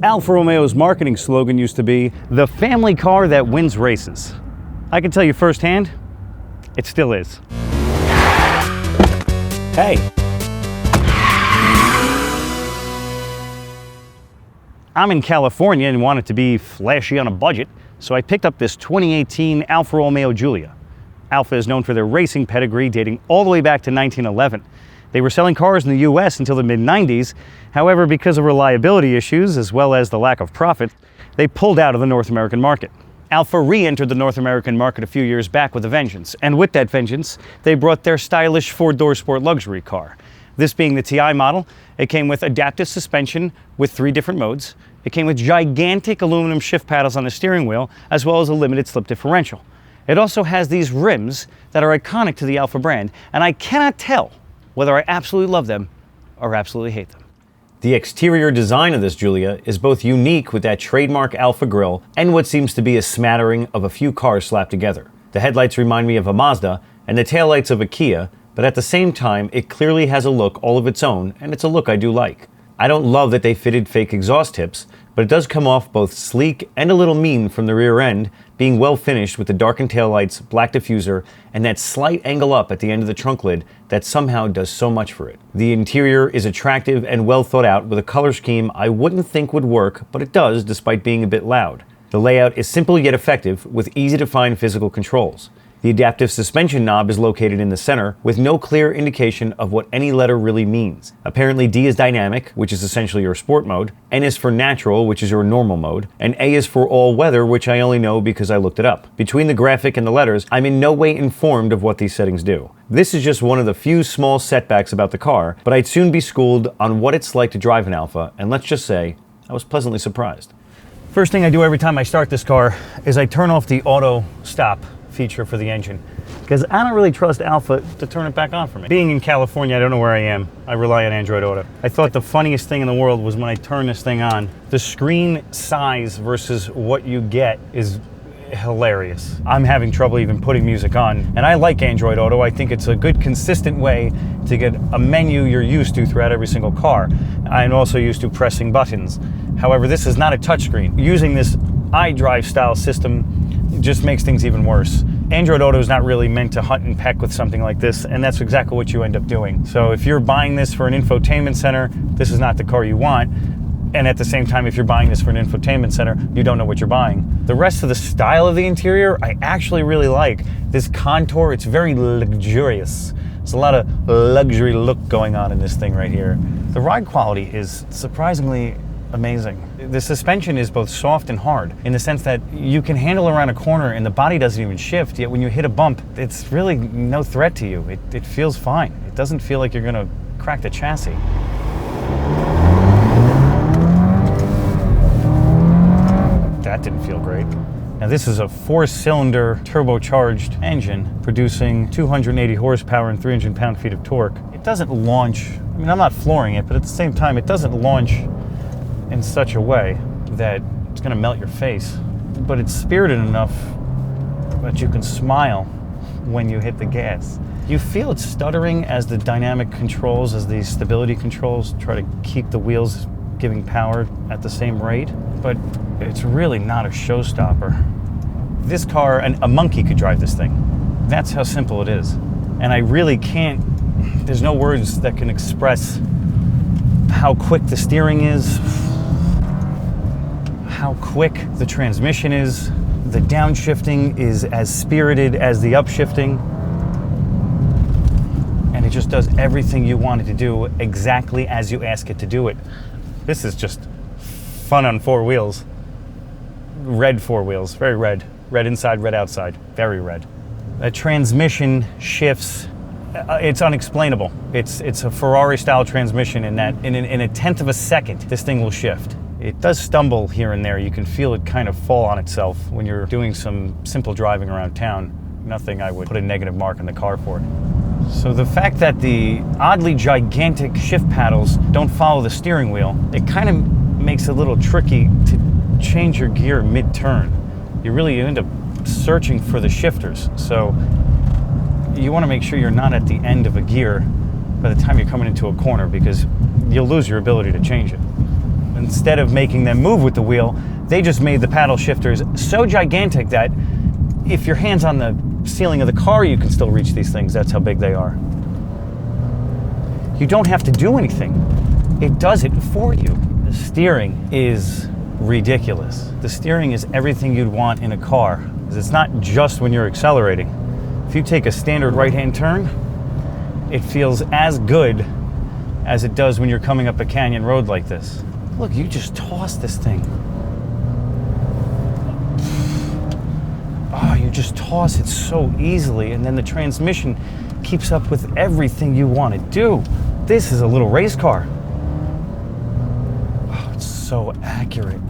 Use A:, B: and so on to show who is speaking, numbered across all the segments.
A: Alfa Romeo's marketing slogan used to be, the family car that wins races. I can tell you firsthand, it still is. Hey. I'm in California and wanted to be flashy on a budget, so I picked up this 2018 Alfa Romeo Giulia. Alfa is known for their racing pedigree dating all the way back to 1911. They were selling cars in the US until the mid-90s. However, because of reliability issues, as well as the lack of profit, they pulled out of the North American market. Alfa re-entered the North American market a few years back with a vengeance, and with that vengeance, they brought their stylish four-door sport luxury car. This being the TI model, it came with adaptive suspension with 3 different modes. It came with gigantic aluminum shift paddles on the steering wheel, as well as a limited slip differential. It also has these rims that are iconic to the Alfa brand, and I cannot tell whether I absolutely love them or absolutely hate them. The exterior design of this Giulia is both unique with that trademark Alfa grille and what seems to be a smattering of a few cars slapped together. The headlights remind me of a Mazda and the taillights of a Kia, but at the same time, it clearly has a look all of its own, and it's a look I do like. I don't love that they fitted fake exhaust tips, but it does come off both sleek and a little mean from the rear end, being well finished with the darkened taillights, black diffuser, and that slight angle up at the end of the trunk lid that somehow does so much for it. The interior is attractive and well thought out with a color scheme I wouldn't think would work, but it does despite being a bit loud. The layout is simple yet effective with easy to find physical controls. The adaptive suspension knob is located in the center with no clear indication of what any letter really means. Apparently D is dynamic, which is essentially your sport mode, N is for natural, which is your normal mode, and A is for all weather, which I only know because I looked it up. Between the graphic and the letters, I'm in no way informed of what these settings do. This is just one of the few small setbacks about the car, but I'd soon be schooled on what it's like to drive an Alfa, and let's just say, I was pleasantly surprised. First thing I do every time I start this car is I turn off the auto stop feature for the engine, because I don't really trust Alfa to turn it back on for me. Being in California, I don't know where I am. I rely on Android Auto. I thought the funniest thing in the world was when I turn this thing on, the screen size versus what you get is hilarious. I'm having trouble even putting music on, and I like Android Auto. I think it's a good, consistent way to get a menu you're used to throughout every single car. I'm also used to pressing buttons. However, this is not a touchscreen. Using this iDrive style system just makes things even worse. Android Auto is not really meant to hunt and peck with something like this, and that's exactly what you end up doing. So if you're buying this for an infotainment center, this is not the car you want. And at the same time, if you're buying this for an infotainment center, you don't know what you're buying. The rest of the style of the interior, I actually really like. This contour, it's very luxurious. There's a lot of luxury look going on in this thing right here. The ride quality is surprisingly amazing. The suspension is both soft and hard in the sense that you can handle around a corner and the body doesn't even shift, yet when you hit a bump, it's really no threat to you. It feels fine. It doesn't feel like you're gonna crack the chassis. That didn't feel great. Now this is a 4-cylinder turbocharged engine producing 280 horsepower and 300 pound-feet of torque. It doesn't launch, I mean, I'm not flooring it, but at the same time, it doesn't launch in such a way that it's gonna melt your face. But it's spirited enough that you can smile when you hit the gas. You feel it stuttering as the dynamic controls, as the stability controls try to keep the wheels giving power at the same rate, but it's really not a showstopper. This car, a monkey could drive this thing. That's how simple it is. And I really can't, there's no words that can express how quick the steering is, how quick the transmission is. The downshifting is as spirited as the upshifting. And it just does everything you want it to do exactly as you ask it to do it. This is just fun on 4 wheels. Red 4 wheels, very red. Red inside, red outside, very red. The transmission shifts, it's unexplainable. It's a Ferrari style transmission in that in a tenth of a second, this thing will shift. It does stumble here and there. You can feel it kind of fall on itself when you're doing some simple driving around town. Nothing I would put a negative mark in the car for. So the fact that the oddly gigantic shift paddles don't follow the steering wheel, it kind of makes it a little tricky to change your gear mid-turn. You end up searching for the shifters. So you want to make sure you're not at the end of a gear by the time you're coming into a corner, because you'll lose your ability to change it. instead of making them move with the wheel, they just made the paddle shifters so gigantic that if your hand's on the ceiling of the car, you can still reach these things. That's how big they are. You don't have to do anything. It does it for you. The steering is ridiculous. The steering is everything you'd want in a car. It's not just when you're accelerating. If you take a standard right-hand turn, it feels as good as it does when you're coming up a canyon road like this. Look, you just toss this thing. Oh, you just toss it so easily, and then the transmission keeps up with everything you want to do. This is a little race car. Oh, it's so accurate.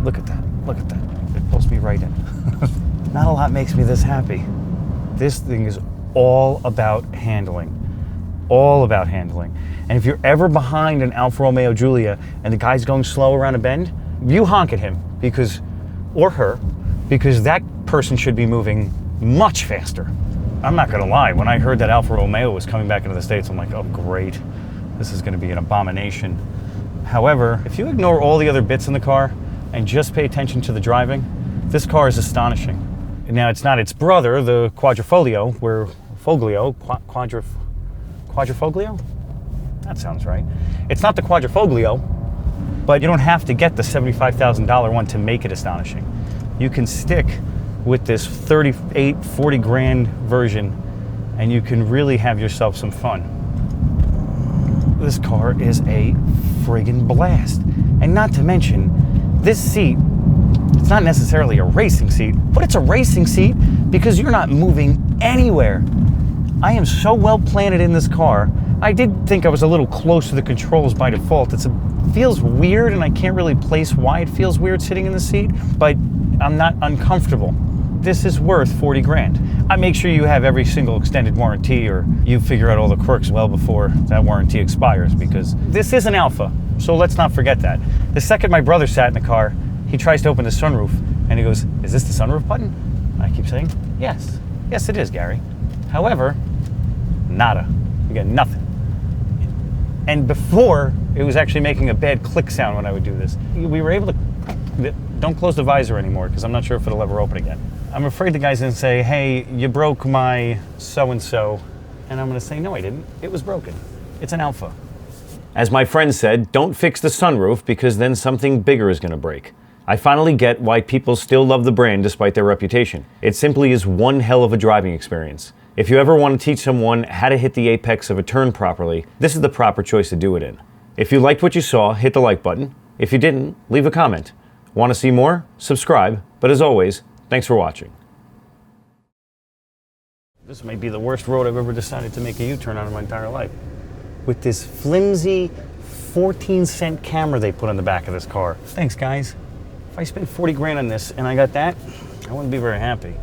A: Look at that, look at that. It pulls me right in. Not a lot makes me this happy. This thing is all about handling. All about handling. And if you're ever behind an Alfa Romeo Giulia and the guy's going slow around a bend, you honk at him or her, because that person should be moving much faster. I'm not gonna lie, when I heard that Alfa Romeo was coming back into the States, I'm like, oh great, this is gonna be an abomination. However, if you ignore all the other bits in the car and just pay attention to the driving, this car is astonishing. Now, it's not its brother, the Quadrifoglio, Quadrifoglio? That sounds right. It's not the Quadrifoglio, but you don't have to get the $75,000 one to make it astonishing. You can stick with this 38, 40 grand version, and you can really have yourself some fun. This car is a friggin' blast. And not to mention, this seat, it's not necessarily a racing seat, but it's a racing seat because you're not moving anywhere. I am so well planted in this car. I did think I was a little close to the controls by default. It feels weird, and I can't really place why it feels weird sitting in the seat, but I'm not uncomfortable. This is worth 40 grand. I make sure you have every single extended warranty, or you figure out all the quirks well before that warranty expires, because this is an Alfa, so let's not forget that. The second my brother sat in the car, he tries to open the sunroof, and he goes, "Is this the sunroof button?" I keep saying, "Yes. Yes, it is, Gary." However, nada. You get nothing. And before, it was actually making a bad click sound when I would do this. We were able to... Don't close the visor anymore, because I'm not sure if it'll ever open again. I'm afraid the guy's gonna say, "Hey, you broke my so-and-so." And I'm gonna say, "No, I didn't. It was broken. It's an Alfa." As my friend said, don't fix the sunroof, because then something bigger is gonna break. I finally get why people still love the brand despite their reputation. It simply is one hell of a driving experience. If you ever want to teach someone how to hit the apex of a turn properly, this is the proper choice to do it in. If you liked what you saw, hit the like button. If you didn't, leave a comment. Want to see more? Subscribe. But as always, thanks for watching. This might be the worst road I've ever decided to make a U-turn on in my entire life. With this flimsy 14-cent camera they put on the back of this car. Thanks, guys. If I spent 40 grand on this and I got that, I wouldn't be very happy.